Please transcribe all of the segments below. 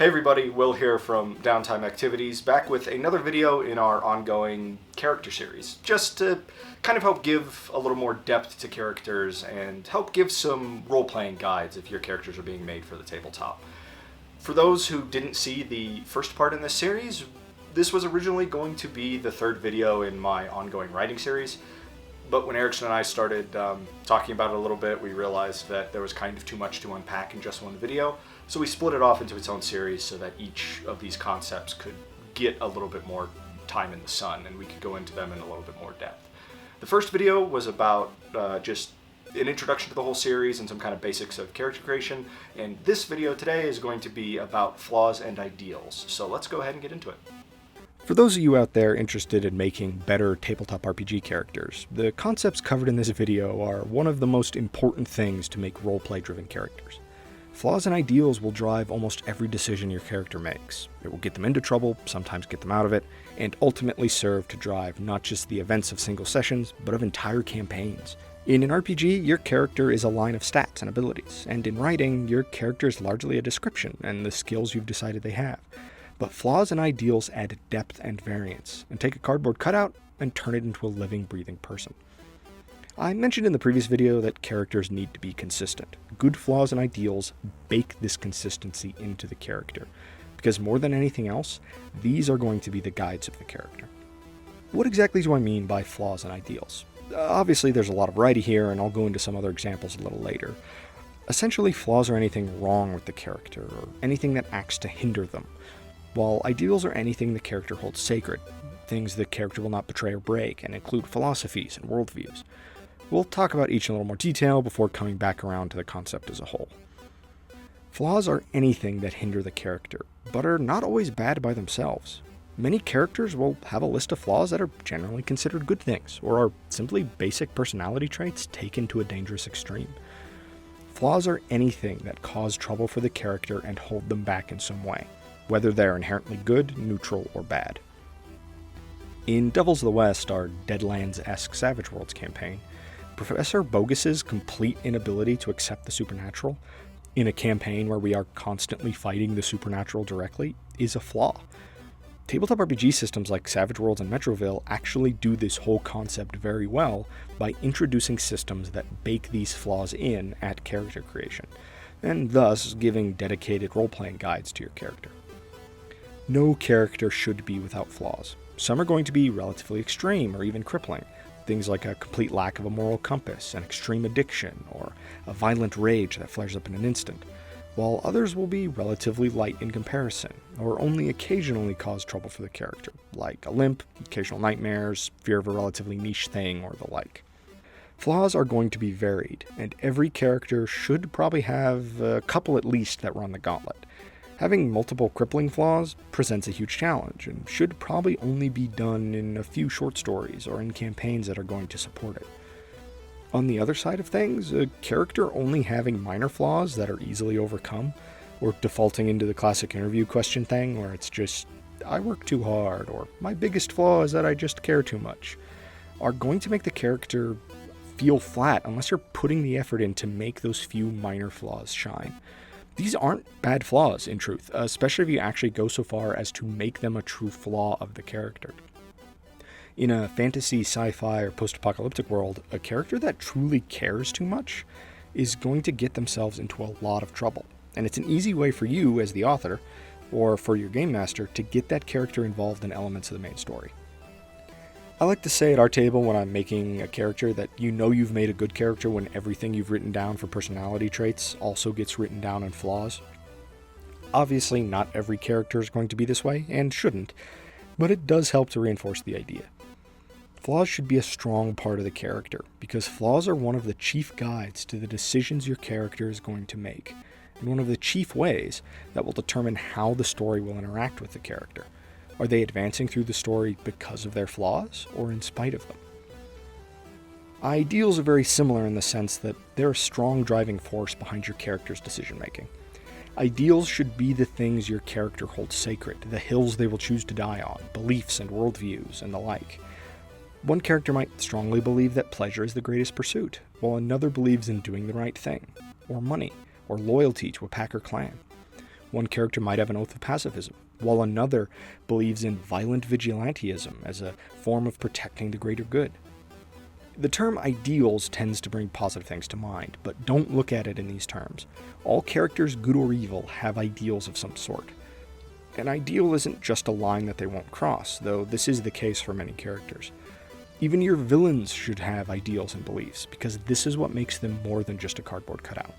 Hey everybody, Will here from Downtime Activities, back with another video in our ongoing character series, just to kind of help give a little more depth to characters and help give some role-playing guides if your characters are being made for the tabletop. For those who didn't see the first part in this series, this was originally going to be the third video in my ongoing writing series, but when Erickson and I started talking about it a little bit, we realized that there was kind of too much to unpack in just one video. So we split it off into its own series so that each of these concepts could get a little bit more time in the sun and we could go into them in a little bit more depth. The first video was about just an introduction to the whole series and some kind of basics of character creation, and this video today is going to be about flaws and ideals. So let's go ahead and get into it. For those of you out there interested in making better tabletop RPG characters, the concepts covered in this video are one of the most important things to make roleplay driven characters. Flaws and ideals will drive almost every decision your character makes. It will get them into trouble, sometimes get them out of it, and ultimately serve to drive not just the events of single sessions, but of entire campaigns. In an RPG, your character is a line of stats and abilities, and in writing, your character is largely a description and the skills you've decided they have. But flaws and ideals add depth and variance, and take a cardboard cutout and turn it into a living, breathing person. I mentioned in the previous video that characters need to be consistent. Good flaws and ideals bake this consistency into the character, because more than anything else, these are going to be the guides of the character. What exactly do I mean by flaws and ideals? Obviously there's a lot of variety here, and I'll go into some other examples a little later. Essentially, flaws are anything wrong with the character, or anything that acts to hinder them, while ideals are anything the character holds sacred, things the character will not betray or break, and include philosophies and worldviews. We'll talk about each in a little more detail before coming back around to the concept as a whole. Flaws are anything that hinder the character, but are not always bad by themselves. Many characters will have a list of flaws that are generally considered good things, or are simply basic personality traits taken to a dangerous extreme. Flaws are anything that cause trouble for the character and hold them back in some way, whether they're inherently good, neutral, or bad. In Devils of the West, our Deadlands-esque Savage Worlds campaign, Professor Bogus's complete inability to accept the supernatural, in a campaign where we are constantly fighting the supernatural directly, is a flaw. Tabletop RPG systems like Savage Worlds and Metroville actually do this whole concept very well by introducing systems that bake these flaws in at character creation, and thus giving dedicated role-playing guides to your character. No character should be without flaws. Some are going to be relatively extreme or even crippling. Things like a complete lack of a moral compass, an extreme addiction, or a violent rage that flares up in an instant, while others will be relatively light in comparison, or only occasionally cause trouble for the character, like a limp, occasional nightmares, fear of a relatively niche thing, or the like. Flaws are going to be varied, and every character should probably have a couple at least that run the gauntlet. Having multiple crippling flaws presents a huge challenge, and should probably only be done in a few short stories or in campaigns that are going to support it. On the other side of things, a character only having minor flaws that are easily overcome, or defaulting into the classic interview question thing where it's just, I work too hard, or my biggest flaw is that I just care too much, are going to make the character feel flat unless you're putting the effort in to make those few minor flaws shine. These aren't bad flaws, in truth, especially if you actually go so far as to make them a true flaw of the character. In a fantasy, sci-fi, or post-apocalyptic world, a character that truly cares too much is going to get themselves into a lot of trouble, and it's an easy way for you as the author, or for your game master, to get that character involved in elements of the main story. I like to say at our table when I'm making a character that you know you've made a good character when everything you've written down for personality traits also gets written down in flaws. Obviously, not every character is going to be this way, and shouldn't, but it does help to reinforce the idea. Flaws should be a strong part of the character, because flaws are one of the chief guides to the decisions your character is going to make, and one of the chief ways that will determine how the story will interact with the character. Are they advancing through the story because of their flaws, or in spite of them? Ideals are very similar in the sense that they're a strong driving force behind your character's decision-making. Ideals should be the things your character holds sacred, the hills they will choose to die on, beliefs and worldviews, and the like. One character might strongly believe that pleasure is the greatest pursuit, while another believes in doing the right thing, or money, or loyalty to a pack or clan. One character might have an oath of pacifism, while another believes in violent vigilantism as a form of protecting the greater good. The term ideals tends to bring positive things to mind, but don't look at it in these terms. All characters, good or evil, have ideals of some sort. An ideal isn't just a line that they won't cross, though this is the case for many characters. Even your villains should have ideals and beliefs, because this is what makes them more than just a cardboard cutout.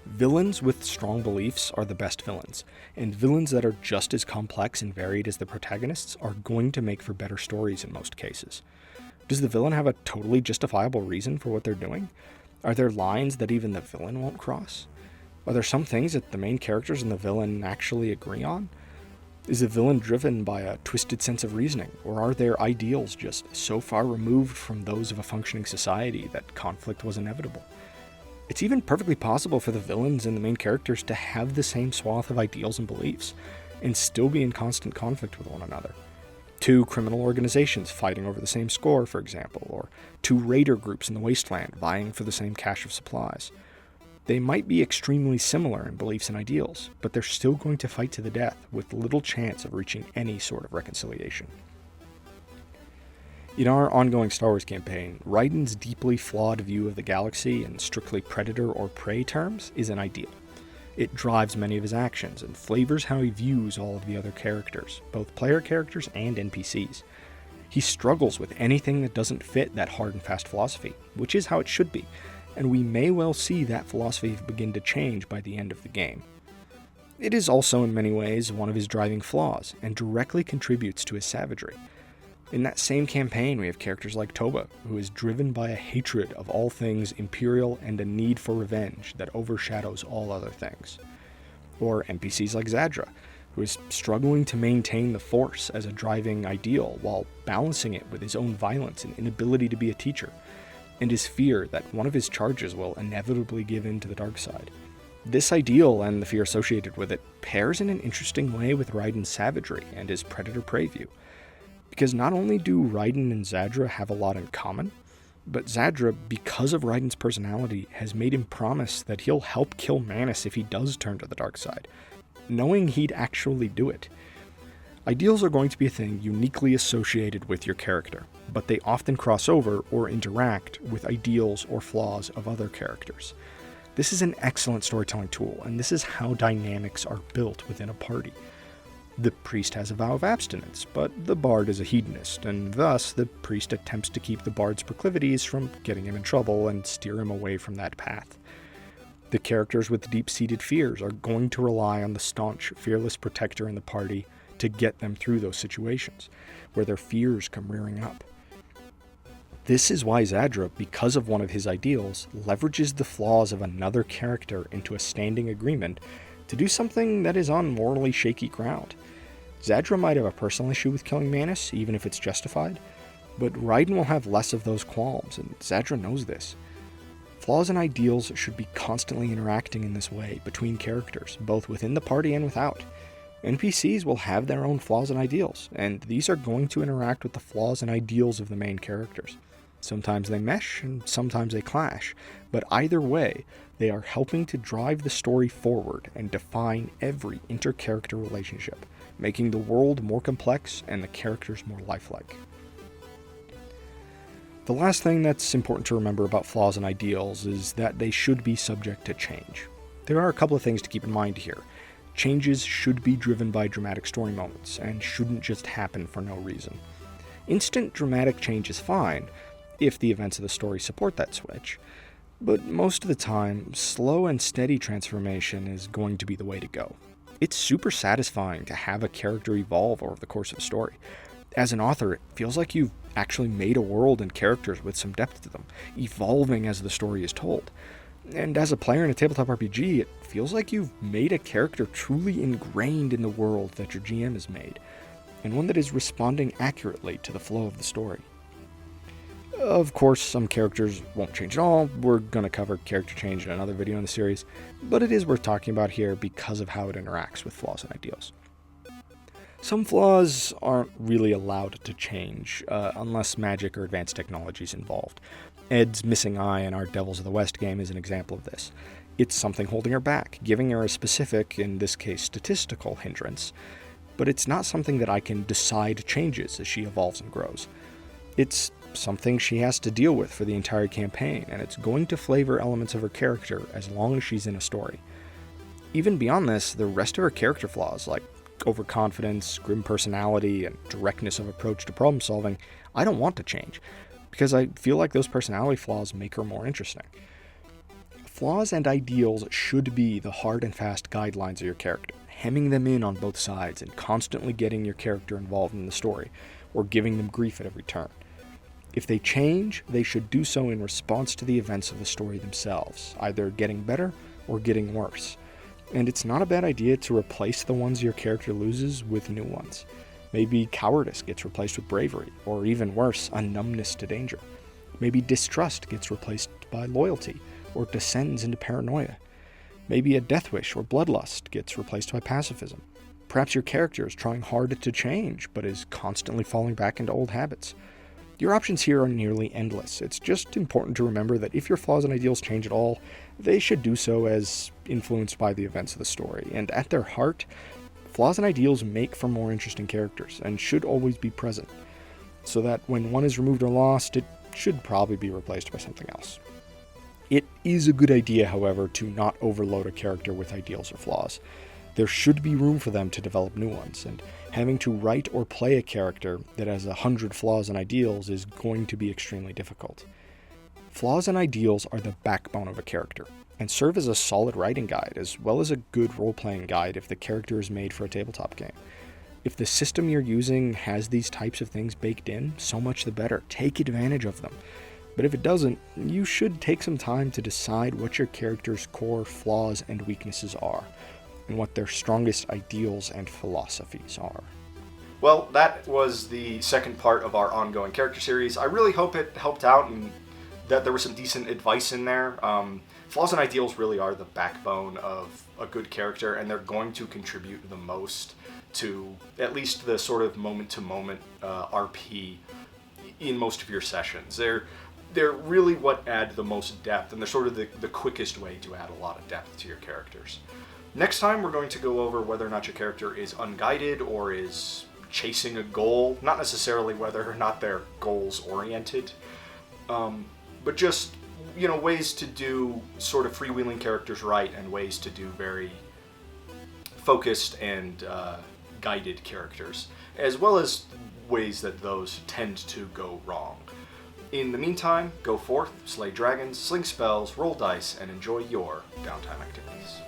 Villains with strong beliefs are the best villains, and villains that are just as complex and varied as the protagonists are going to make for better stories in most cases. Does the villain have a totally justifiable reason for what they're doing? Are there lines that even the villain won't cross? Are there some things that the main characters and the villain actually agree on? Is the villain driven by a twisted sense of reasoning, or are their ideals just so far removed from those of a functioning society that conflict was inevitable? It's even perfectly possible for the villains and the main characters to have the same swath of ideals and beliefs, and still be in constant conflict with one another. Two criminal organizations fighting over the same score, for example, or two raider groups in the wasteland vying for the same cache of supplies. They might be extremely similar in beliefs and ideals, but they're still going to fight to the death with little chance of reaching any sort of reconciliation. In our ongoing Star Wars campaign, Raiden's deeply flawed view of the galaxy in strictly predator or prey terms is an ideal. It drives many of his actions and flavors how he views all of the other characters, both player characters and NPCs. He struggles with anything that doesn't fit that hard and fast philosophy, which is how it should be, and we may well see that philosophy begin to change by the end of the game. It is also in many ways one of his driving flaws, and directly contributes to his savagery. In that same campaign, we have characters like Toba, who is driven by a hatred of all things Imperial and a need for revenge that overshadows all other things. Or NPCs like Zadra, who is struggling to maintain the Force as a driving ideal while balancing it with his own violence and inability to be a teacher, and his fear that one of his charges will inevitably give in to the dark side. This ideal, and the fear associated with it, pairs in an interesting way with Raiden's savagery and his predator-prey view. Because not only do Raiden and Zadra have a lot in common, but Zadra, because of Raiden's personality, has made him promise that he'll help kill Manus if he does turn to the dark side, knowing he'd actually do it. Ideals are going to be a thing uniquely associated with your character, but they often cross over or interact with ideals or flaws of other characters. This is an excellent storytelling tool, and this is how dynamics are built within a party. The priest has a vow of abstinence, but the bard is a hedonist, and thus the priest attempts to keep the bard's proclivities from getting him in trouble and steer him away from that path. The characters with deep-seated fears are going to rely on the staunch, fearless protector in the party to get them through those situations, where their fears come rearing up. This is why Zadra, because of one of his ideals, leverages the flaws of another character into a standing agreement to do something that is on morally shaky ground. Zadra might have a personal issue with killing Manus, even if it's justified, but Raiden will have less of those qualms, and Zadra knows this. Flaws and ideals should be constantly interacting in this way between characters, both within the party and without. NPCs will have their own flaws and ideals, and these are going to interact with the flaws and ideals of the main characters. Sometimes they mesh, and sometimes they clash, but either way, they are helping to drive the story forward and define every inter-character relationship, making the world more complex and the characters more lifelike. The last thing that's important to remember about flaws and ideals is that they should be subject to change. There are a couple of things to keep in mind here. Changes should be driven by dramatic story moments, and shouldn't just happen for no reason. Instant dramatic change is fine, if the events of the story support that switch, but most of the time, slow and steady transformation is going to be the way to go. It's super satisfying to have a character evolve over the course of a story. As an author, it feels like you've actually made a world and characters with some depth to them, evolving as the story is told. And as a player in a tabletop RPG, it feels like you've made a character truly ingrained in the world that your GM has made, and one that is responding accurately to the flow of the story. Of course, some characters won't change at all. We're going to cover character change in another video in the series, but it is worth talking about here because of how it interacts with flaws and ideals. Some flaws aren't really allowed to change, unless magic or advanced technology is involved. Ed's missing eye in our Devils of the West game is an example of this. It's something holding her back, giving her a specific, in this case statistical, hindrance, but it's not something that I can decide changes as she evolves and grows. It's something she has to deal with for the entire campaign, and it's going to flavor elements of her character as long as she's in a story. Even beyond this, the rest of her character flaws, like overconfidence, grim personality, and directness of approach to problem solving, I don't want to change, because I feel like those personality flaws make her more interesting. Flaws and ideals should be the hard and fast guidelines of your character, hemming them in on both sides and constantly getting your character involved in the story, or giving them grief at every turn. If they change, they should do so in response to the events of the story themselves, either getting better or getting worse. And it's not a bad idea to replace the ones your character loses with new ones. Maybe cowardice gets replaced with bravery, or even worse, a numbness to danger. Maybe distrust gets replaced by loyalty, or descends into paranoia. Maybe a death wish or bloodlust gets replaced by pacifism. Perhaps your character is trying hard to change, but is constantly falling back into old habits. Your options here are nearly endless. It's just important to remember that if your flaws and ideals change at all, they should do so as influenced by the events of the story. And at their heart, flaws and ideals make for more interesting characters, and should always be present, so that when one is removed or lost, it should probably be replaced by something else. It is a good idea, however, to not overload a character with ideals or flaws. There should be room for them to develop new ones, and having to write or play a character that has 100 flaws and ideals is going to be extremely difficult. Flaws and ideals are the backbone of a character, and serve as a solid writing guide, as well as a good role-playing guide if the character is made for a tabletop game. If the system you're using has these types of things baked in, so much the better. Take advantage of them. But if it doesn't, you should take some time to decide what your character's core flaws and weaknesses are, and what their strongest ideals and philosophies are. Well, that was the second part of our ongoing character series. I really hope it helped out and that there was some decent advice in there. Flaws and ideals really are the backbone of a good character, and they're going to contribute the most to at least the sort of moment-to-moment RP in most of your sessions. They're really what add the most depth, and they're sort of the quickest way to add a lot of depth to your characters. Next time, we're going to go over whether or not your character is unguided or is chasing a goal. Not necessarily whether or not they're goals-oriented, but just, ways to do sort of freewheeling characters right, and ways to do very focused and guided characters, as well as ways that those tend to go wrong. In the meantime, go forth, slay dragons, sling spells, roll dice, and enjoy your downtime activities.